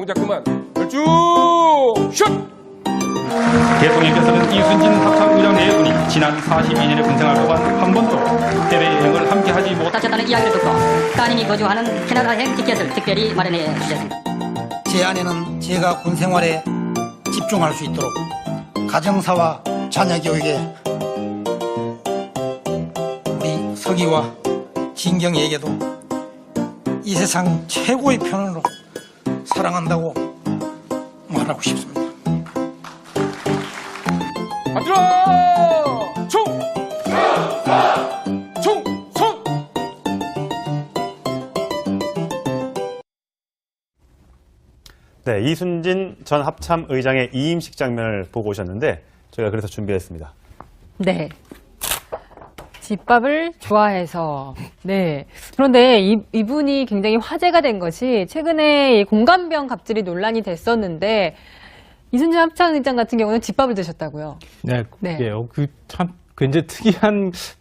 동작 그만. 열중 슛. 대통령께서는 이순신 합참의장 내분이 지난 42년의 군생활 동안 한 번도 해외여행을 함께하지 못하셨다는 이야기를 듣고 따님이 거주하는 캐나다행 티켓을 특별히 마련해 주셨습니다. 제 아내는 제가 군 생활에 집중할 수 있도록 가정사와 자녀 교육에 우리 서기와 진경이에게도 이 세상 최고의 편으로 사랑한다고 말하고 싶습니다. 앞들어 총. 총선. 네, 이순신 전 합참의장의 이임식 장면을 보고 오셨는데 저희가 그래서 준비했습니다. 네. 집밥을 좋아해서. 네. 그런데 이분이 굉장히 화제가 된 것이 최근에 공감병 갑질이 논란이 됐었는데 이순신 합참의장 같은 경우는 집밥을 드셨다고요. 네, 그게요. 참 굉장히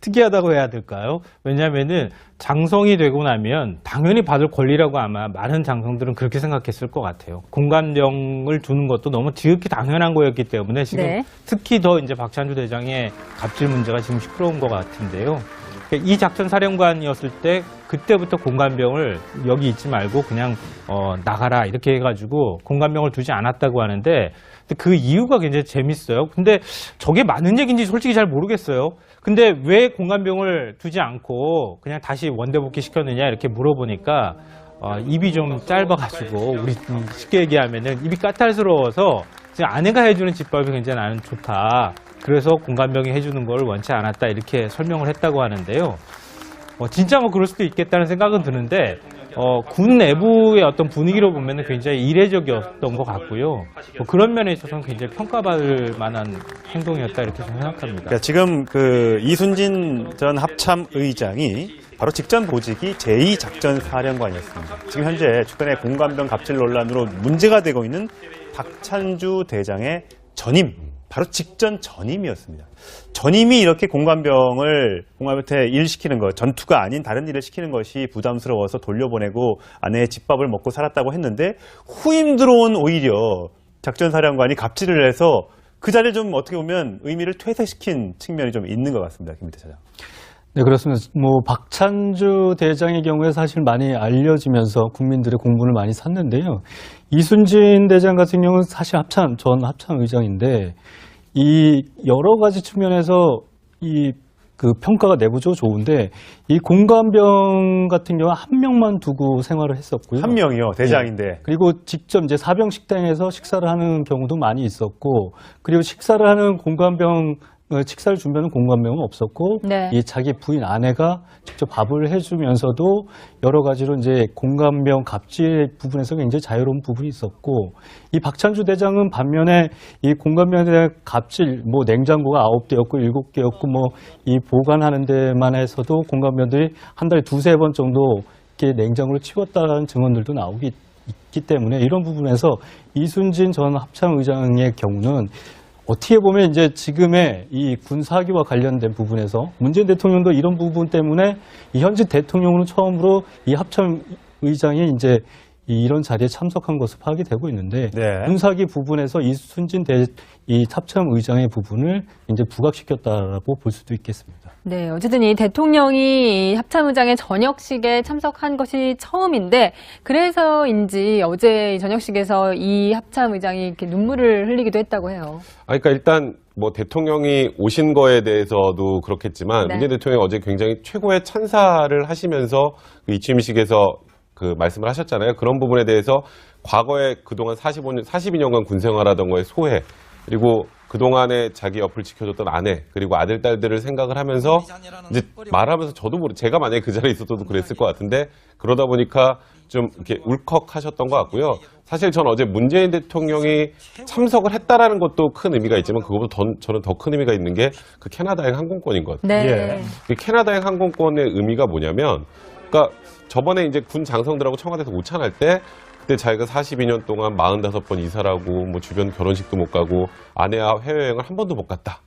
특이하다고 해야 될까요? 왜냐하면은 장성이 되고 나면 당연히 받을 권리라고 아마 많은 장성들은 그렇게 생각했을 것 같아요. 공감병을 두는 것도 너무 지극히 당연한 거였기 때문에 지금 네. 특히 더 이제 박찬주 대장의 갑질 문제가 지금 시끄러운 것 같은데요. 이 작전 사령관이었을 때 그때부터 공감병을 여기 있지 말고 그냥 나가라 이렇게 해가지고 공감병을 두지 않았다고 하는데 그 이유가 굉장히 재밌어요. 근데 저게 맞는 얘기인지 솔직히 잘 모르겠어요. 근데 왜 공감병을 두지 않고 그냥 다시 원대복귀 시켰느냐 이렇게 물어보니까 입이 좀 짧아가지고 우리 쉽게 얘기하면은 입이 까탈스러워서 지금 아내가 해주는 집밥이 굉장히 나는 좋다. 그래서 공감병이 해주는 걸 원치 않았다 이렇게 설명을 했다고 하는데요. 진짜 뭐 그럴 수도 있겠다는 생각은 드는데 군 내부의 어떤 분위기로 보면 굉장히 이례적이었던 것 같고요. 그런 면에 있어서는 굉장히 평가받을 만한 행동이었다 이렇게 생각합니다. 그러니까 지금 그 이순신 전 합참의장이 바로 직전 보직이 제2작전사령관이었습니다. 지금 현재 최근에 공감병 갑질 논란으로 문제가 되고 있는 박찬주 대장의 전임, 바로 직전 전임이었습니다. 전임이 이렇게 공감병한테 일시키는 것, 전투가 아닌 다른 일을 시키는 것이 부담스러워서 돌려보내고 아내의 집밥을 먹고 살았다고 했는데 후임 들어온 오히려 작전사령관이 갑질을 해서 그 자리를 좀 어떻게 보면 의미를 퇴색시킨 측면이 좀 있는 것 같습니다. 김민태 차장. 네, 그렇습니다. 박찬주 대장의 경우에 사실 많이 알려지면서 국민들의 공분을 많이 샀는데요. 이순신 대장 같은 경우는 사실 전 합참의장인데 이 여러 가지 측면에서 그 평가가 내부적으로 좋은데 이 공감병 같은 경우 한 명만 두고 생활을 했었고요. 한 명이요, 대장인데. 네. 그리고 직접 이제 사병 식당에서 식사를 하는 경우도 많이 있었고, 그리고 식사를 하는 식사를 준비하는 공감병은 없었고, 네. 이 자기 부인 아내가 직접 밥을 해주면서도 여러 가지로 이제 공감병 갑질 부분에서 굉장히 자유로운 부분이 있었고, 이 박찬주 대장은 반면에 이 공감병에 대한 갑질, 냉장고가 9대였고 7개였고 이 보관하는 데만 해서도 공감병들이 한 달에 2-3번 정도 이렇게 냉장고를 치웠다는 증언들도 나오기 있기 때문에 이런 부분에서 이순신 전 합참의장의 경우는 어떻게 보면 이제 지금의 이 군사기와 관련된 부분에서 문재인 대통령도 이런 부분 때문에 이 현직 대통령으로 처음으로 이 합참의장이 이제 이런 자리에 참석한 것으로 파악이 되고 있는데 네. 군사기 부분에서 이순신 이 합참의장의 부분을 이제 부각시켰다라고 볼 수도 있겠습니다. 네, 어쨌든 이 대통령이 합참의장의 저녁식에 참석한 것이 처음인데 그래서인지 어제 저녁식에서 이 합참의장이 이렇게 눈물을 흘리기도 했다고 해요. 그러니까 일단 대통령이 오신 거에 대해서도 그렇겠지만 네. 문재인 대통령이 어제 굉장히 최고의 찬사를 하시면서 그 이 취임식에서 그 말씀을 하셨잖아요. 그런 부분에 대해서 과거에 그동안 42년간 군생활하던 거에 소회, 그리고 그동안에 자기 옆을 지켜줬던 아내, 그리고 아들, 딸들을 생각을 하면서 이제 말하면서 저도 제가 만약에 그 자리에 있었어도 그랬을 것 같은데 그러다 보니까 좀 이렇게 울컥 하셨던 것 같고요. 사실 전 어제 문재인 대통령이 참석을 했다라는 것도 큰 의미가 있지만 그거보다 저는 더 큰 의미가 있는 게 그 캐나다행 항공권인 것 같아요. 네. 그 캐나다행 항공권의 의미가 뭐냐면 그러니까 저번에 이제 군 장성들하고 청와대에서 오찬할 때 그때 자기가 42년 동안 45번 이사를 하고 주변 결혼식도 못 가고 아내와 해외여행을 한 번도 못 갔다.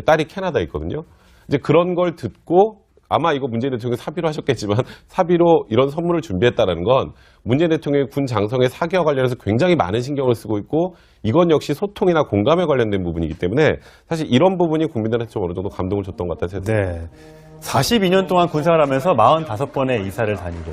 딸이 캐나다에 있거든요. 이제 그런 걸 듣고 아마 이거 문재인 대통령이 사비로 하셨겠지만 사비로 이런 선물을 준비했다는 건 문재인 대통령이 군 장성의 사기와 관련해서 굉장히 많은 신경을 쓰고 있고 이건 역시 소통이나 공감에 관련된 부분이기 때문에 사실 이런 부분이 국민들한테 좀 어느 정도 감동을 줬던 것 같다는 생각이 듭니다. 네. 42년 동안 군생활하면서 45번의 이사를 다니고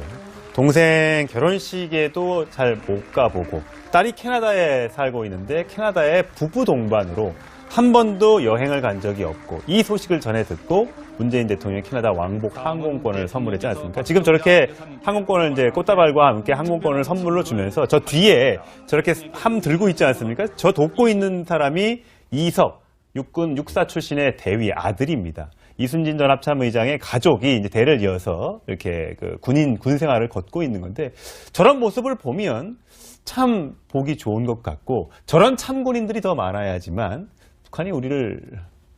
동생 결혼식에도 잘 못 가보고 딸이 캐나다에 살고 있는데 캐나다에 부부 동반으로 한 번도 여행을 간 적이 없고 이 소식을 전해 듣고 문재인 대통령이 캐나다 왕복 항공권을 선물했지 않습니까? 지금 저렇게 항공권을 이제 꽃다발과 함께 항공권을 선물로 주면서 저 뒤에 저렇게 함 들고 있지 않습니까? 저 돕고 있는 사람이 이석 육군 육사 출신의 대위 아들입니다. 이순진 전 합참의장의 가족이 이제 대를 이어서 이렇게 그 군 생활을 걷고 있는 건데 저런 모습을 보면 참 보기 좋은 것 같고 저런 참군인들이 더 많아야지만 북한이 우리를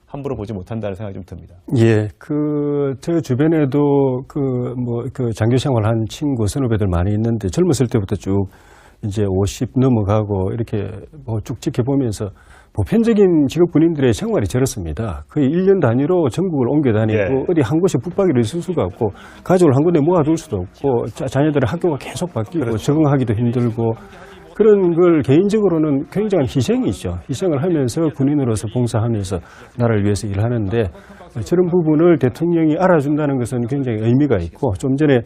함부로 보지 못한다는 생각이 좀 듭니다. 예, 저 주변에도 장교 생활한 친구, 선후배들 많이 있는데 젊었을 때부터 쭉 이제 50 넘어가고 이렇게 쭉 지켜보면서 보편적인 직업 군인들의 생활이 저렇습니다. 거의 1년 단위로 전국을 옮겨 다니고 예. 어디 한 곳에 붙박이를 있을 수가 없고 가족을 한 군데 모아둘 수도 없고 자녀들의 학교가 계속 바뀌고 그렇죠. 적응하기도 힘들고 그런 걸 개인적으로는 굉장한 희생이죠. 희생을 하면서 군인으로서 봉사하면서 나라를 위해서 일하는데 저런 부분을 대통령이 알아준다는 것은 굉장히 의미가 있고 좀 전에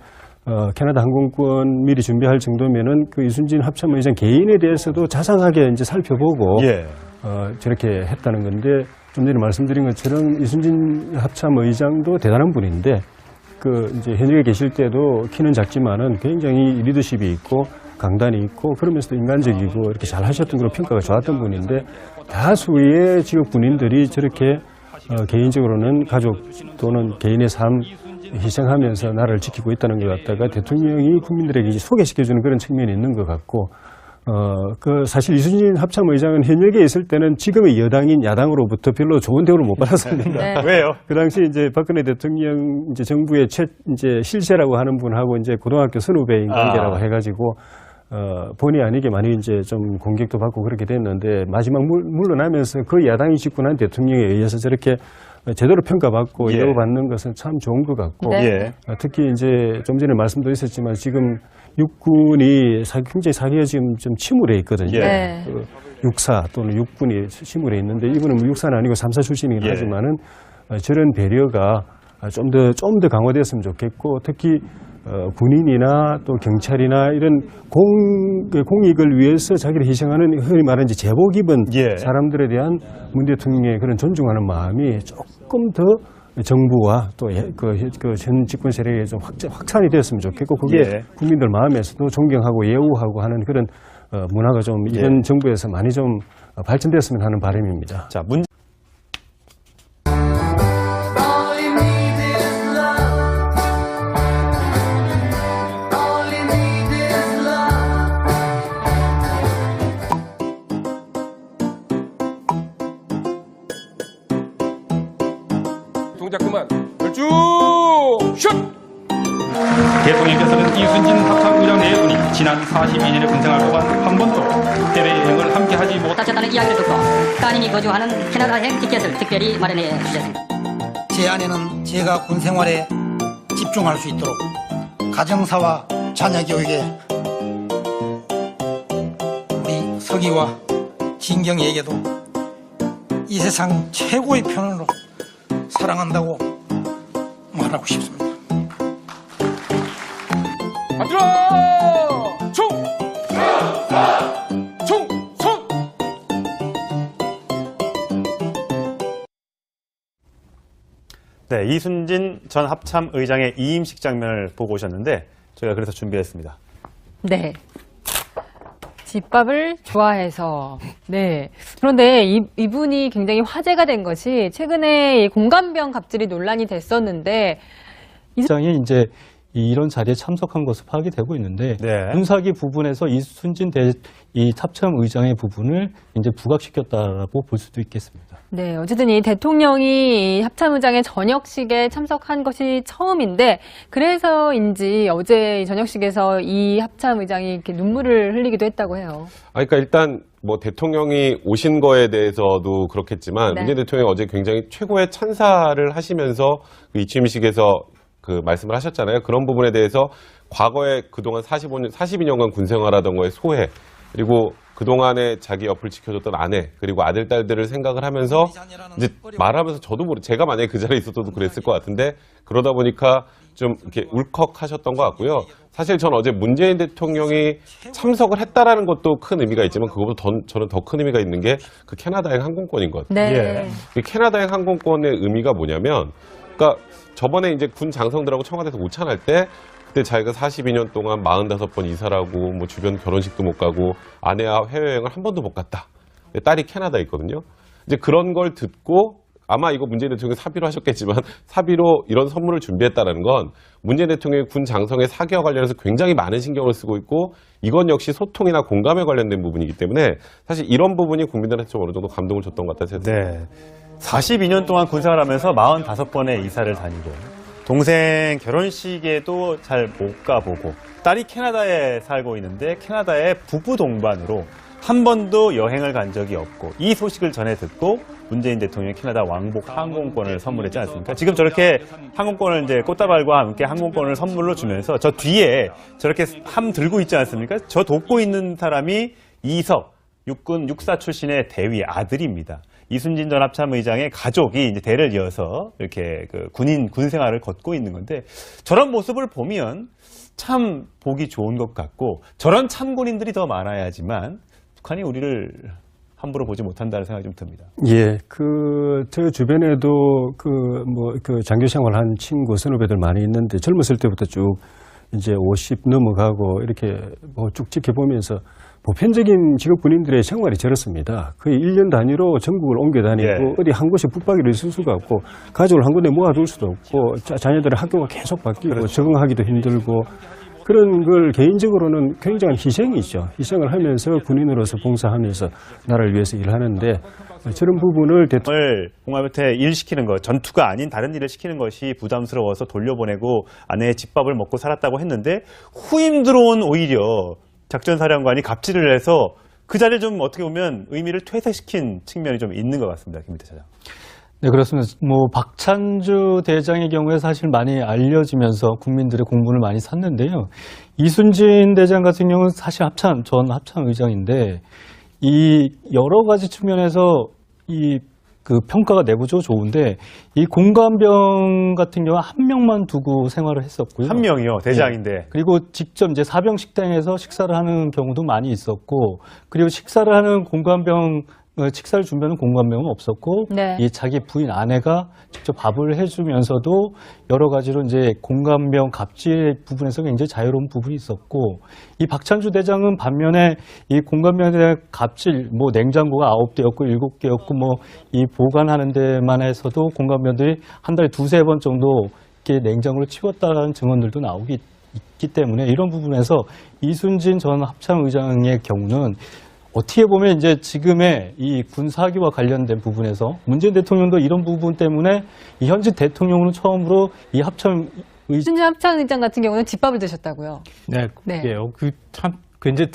캐나다 항공권 미리 준비할 정도면은 그 이순진 합참의장 개인에 대해서도 자상하게 이제 살펴보고 예. 저렇게 했다는 건데 좀 전에 말씀드린 것처럼 이순진 합참의장도 대단한 분인데 이제 현역에 계실 때도 키는 작지만은 굉장히 리더십이 있고 강단이 있고 그러면서도 인간적이고 이렇게 잘 하셨던 그런 평가가 좋았던 분인데 다수의 직업 군인들이 저렇게 개인적으로는 가족 또는 개인의 삶 희생하면서 나라를 지키고 있다는 것 같다가 대통령이 국민들에게 이제 소개시켜주는 그런 측면이 있는 것 같고 사실 이순진 합참의장은 현역에 있을 때는 지금의 여당인 야당으로부터 별로 좋은 대우를 못 받았습니다. 네. 왜요? 그 당시 이제 박근혜 대통령 이제 정부의 이제 실세라고 하는 분하고 이제 고등학교 선후배인 관계라고 해가지고 본의 아니게 많이 이제 좀 공격도 받고 그렇게 됐는데 마지막 물러나면서 그 야당이 집권한 대통령에 의해서 저렇게 제대로 평가받고 예. 예우받는 것은 참 좋은 것 같고 네. 특히 이제 좀 전에 말씀도 있었지만 지금 육군이 굉장히 사기가 지금 좀 침울해 있거든요. 네. 육사 또는 육군이 침울해 있는데 이분은 육사는 아니고 삼사 출신이긴 예. 하지만은 저런 배려가 좀 더 강화됐으면 좋겠고 특히 군인이나 또 경찰이나 이런 공익을 위해서 자기를 희생하는 흔히 말하는 이제 제복 입은 예. 사람들에 대한 문 대통령의 그런 존중하는 마음이 조금 더 정부와 또 전 집권 세력에 좀 확산이 되었으면 좋겠고 그게 예. 국민들 마음에서도 존경하고 예우하고 하는 그런 문화가 좀 이번 정부에서 많이 좀 발전됐으면 하는 바람입니다. 자, 동작 그만. 결중 슛. 대통령께서는 이순진 합참의장 네 분이 지난 42년의 군생활 동안 한 번도 해외여행을 함께 하지 못하셨다는 이야기를 듣고 따님이 거주하는 캐나다행 티켓을 특별히 마련해 주셨습니다. 제 아내는 제가 군 생활에 집중할 수 있도록 가정사와 자녀 교육에 우리 서기와 진경이에게도 이 세상 최고의 편으로 사랑한다고 말하고 싶습니다. 앞으로 총. 총선. 네, 이순진 전 합참의장의 이임식 장면을 보고 오셨는데 저희가 그래서 준비했습니다. 네. 집밥을 좋아해서. 네. 그런데 이분이 굉장히 화제가 된 것이 최근에 이 공감병 갑질이 논란이 됐었는데 이장이 이제 이런 자리에 참석한 것으로 파악이 되고 있는데 네. 군사기 부분에서 이순진 이 합참의장의 부분을 이제 부각시켰다라고 볼 수도 있겠습니다. 네, 어쨌든 이 대통령이 이 합참의장의 저녁식에 참석한 것이 처음인데 그래서인지 어제 이 저녁식에서 이 합참의장이 이렇게 눈물을 흘리기도 했다고 해요. 그러니까 일단 뭐 대통령이 오신 거에 대해서도 그렇겠지만 네. 문재인 대통령이 어제 굉장히 최고의 찬사를 하시면서 그 이취임식에서 그 말씀을 하셨잖아요. 그런 부분에 대해서 과거에 그동안 42년간 군 생활하던 거에 소회, 그리고 그동안에 자기 옆을 지켜줬던 아내, 그리고 아들, 딸들을 생각을 하면서 이제 말하면서 저도 제가 만약에 그 자리에 있었어도 그랬을 것 같은데 그러다 보니까 좀 이렇게 울컥하셨던 것 같고요. 사실 전 어제 문재인 대통령이 참석을 했다라는 것도 큰 의미가 있지만 그거보다 저는 더 큰 의미가 있는 게 그 캐나다행 항공권인 것 같아요. 네. 그 캐나다행 항공권의 의미가 뭐냐면, 그러니까 저번에 이제 군 장성들하고 청와대에서 오찬할 때 그때 자기가 42년 동안 45번 이사를 하고 뭐 주변 결혼식도 못 가고 아내와 해외여행을 한 번도 못 갔다. 딸이 캐나다에 있거든요. 이제 그런 걸 듣고 아마 이거 문재인 대통령이 사비로 하셨겠지만 사비로 이런 선물을 준비했다는 건 문재인 대통령이 군 장성의 사기와 관련해서 굉장히 많은 신경을 쓰고 있고 이건 역시 소통이나 공감에 관련된 부분이기 때문에 사실 이런 부분이 국민들한테 좀 어느 정도 감동을 줬던 것 같아서 네. 42년 동안 군생활하면서 45번의 이사를 다니고 동생 결혼식에도 잘 못 가보고 딸이 캐나다에 살고 있는데 캐나다에 부부 동반으로 한 번도 여행을 간 적이 없고 이 소식을 전해 듣고 문재인 대통령이 캐나다 왕복 항공권을 선물했지 않습니까? 지금 저렇게 항공권을 이제 꽃다발과 함께 항공권을 선물로 주면서 저 뒤에 저렇게 함 들고 있지 않습니까? 저 돕고 있는 사람이 이석 육군 육사 출신의 대위 아들입니다. 이순진 전 합참의장의 가족이 이제 대를 이어서 이렇게 그 군 생활을 걷고 있는 건데 저런 모습을 보면 참 보기 좋은 것 같고 저런 참군인들이 더 많아야지만 북한이 우리를 함부로 보지 못한다는 생각이 좀 듭니다. 예, 저 주변에도 장교 생활한 친구, 선후배들 많이 있는데 젊었을 때부터 쭉 이제 50 넘어가고 이렇게 쭉 지켜보면서 보편적인 직업 군인들의 생활이 저렇습니다. 거의 1년 단위로 전국을 옮겨 다니고 예. 어디 한 곳에 붙박이를 있을 수가 없고 가족을 한 군데 모아둘 수도 없고 자녀들의 학교가 계속 바뀌고 그렇죠. 적응하기도 힘들고 그런 걸 개인적으로는 굉장한 희생이죠. 희생을 하면서 군인으로서 봉사하면서 나라를 위해서 일하는데 저런 부분을 오늘 공화부터 일 시키는 것, 전투가 아닌 다른 일을 시키는 것이 부담스러워서 돌려보내고 아내의 집밥을 먹고 살았다고 했는데 후임 들어온 오히려 작전사령관이 갑질을 해서 그 자리를 좀 어떻게 보면 의미를 퇴색시킨 측면이 좀 있는 것 같습니다. 김민태 차장. 네, 그렇습니다. 박찬주 대장의 경우에 사실 많이 알려지면서 국민들의 공분을 많이 샀는데요. 이순진 대장 같은 경우는 사실 전 합참의장인데 이 여러 가지 측면에서 그 평가가 내부적으로 좋은데 이 공관병 같은 경우 한 명만 두고 생활을 했었고요. 한 명이요, 대장인데. 네. 그리고 직접 이제 사병 식당에서 식사를 하는 경우도 많이 있었고, 그리고 식사를 하는 식사를 준비하는 공관병은 없었고, 네. 이 자기 부인 아내가 직접 밥을 해주면서도 여러 가지로 이제 공관병 갑질 부분에서 굉장히 자유로운 부분이 있었고, 이 박찬주 대장은 반면에 이 공관병에 대한 갑질, 냉장고가 9대였고 7개였고 이 보관하는 데만 해서도 공관병들이 한 달에 2-3번 정도 이렇게 냉장고를 치웠다는 증언들도 있기 때문에 이런 부분에서 이순진 전 합참의장의 경우는 어떻게 보면 이제 지금의 이 군사기와 관련된 부분에서 문재인 대통령도 이런 부분 때문에 이 현직 대통령은 처음으로 이 이순진 합참의장 같은 경우는 집밥을 드셨다고요. 네, 네. 그게요. 참 굉장히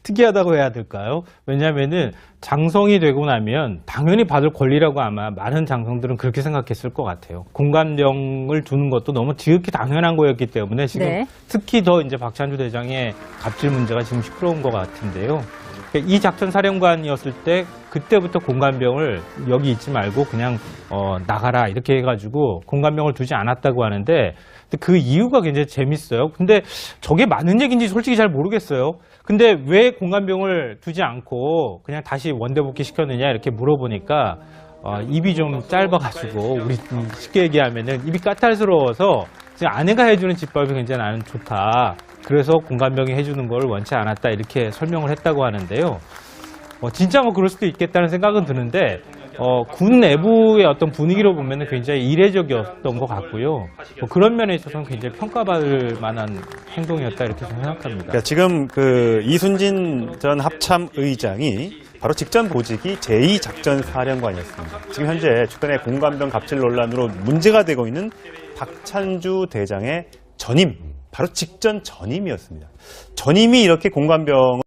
특이하다고 해야 될까요? 왜냐하면은 장성이 되고 나면 당연히 받을 권리라고 아마 많은 장성들은 그렇게 생각했을 것 같아요. 공관병을 두는 것도 너무 지극히 당연한 거였기 때문에 지금 네. 특히 더 이제 박찬주 대장의 갑질 문제가 지금 시끄러운 것 같은데요. 이 작전 사령관이었을 때 그때부터 공관병을 여기 있지 말고 그냥 나가라 이렇게 해가지고 공관병을 두지 않았다고 하는데 그 이유가 굉장히 재밌어요. 근데 저게 맞는 얘기인지 솔직히 잘 모르겠어요. 근데 왜 공관병을 두지 않고 그냥 다시 원대복귀 시켰느냐 이렇게 물어보니까 입이 좀 짧아가지고 우리 쉽게 얘기하면은 입이 까탈스러워서 지금 아내가 해주는 집밥이 굉장히 나는 좋다. 그래서 공관병이 해주는 걸 원치 않았다 이렇게 설명을 했다고 하는데요. 진짜 그럴 수도 있겠다는 생각은 드는데 군 내부의 어떤 분위기로 보면 굉장히 이례적이었던 것 같고요. 그런 면에 있어서는 굉장히 평가받을 만한 행동이었다 이렇게 생각합니다. 그러니까 지금 이순진 전 합참의장이 바로 직전 보직이 제2작전사령관이었습니다. 지금 현재 주변의 공관병 갑질 논란으로 문제가 되고 있는 박찬주 대장의 전임, 바로 직전 전임이었습니다. 전임이 이렇게 공관병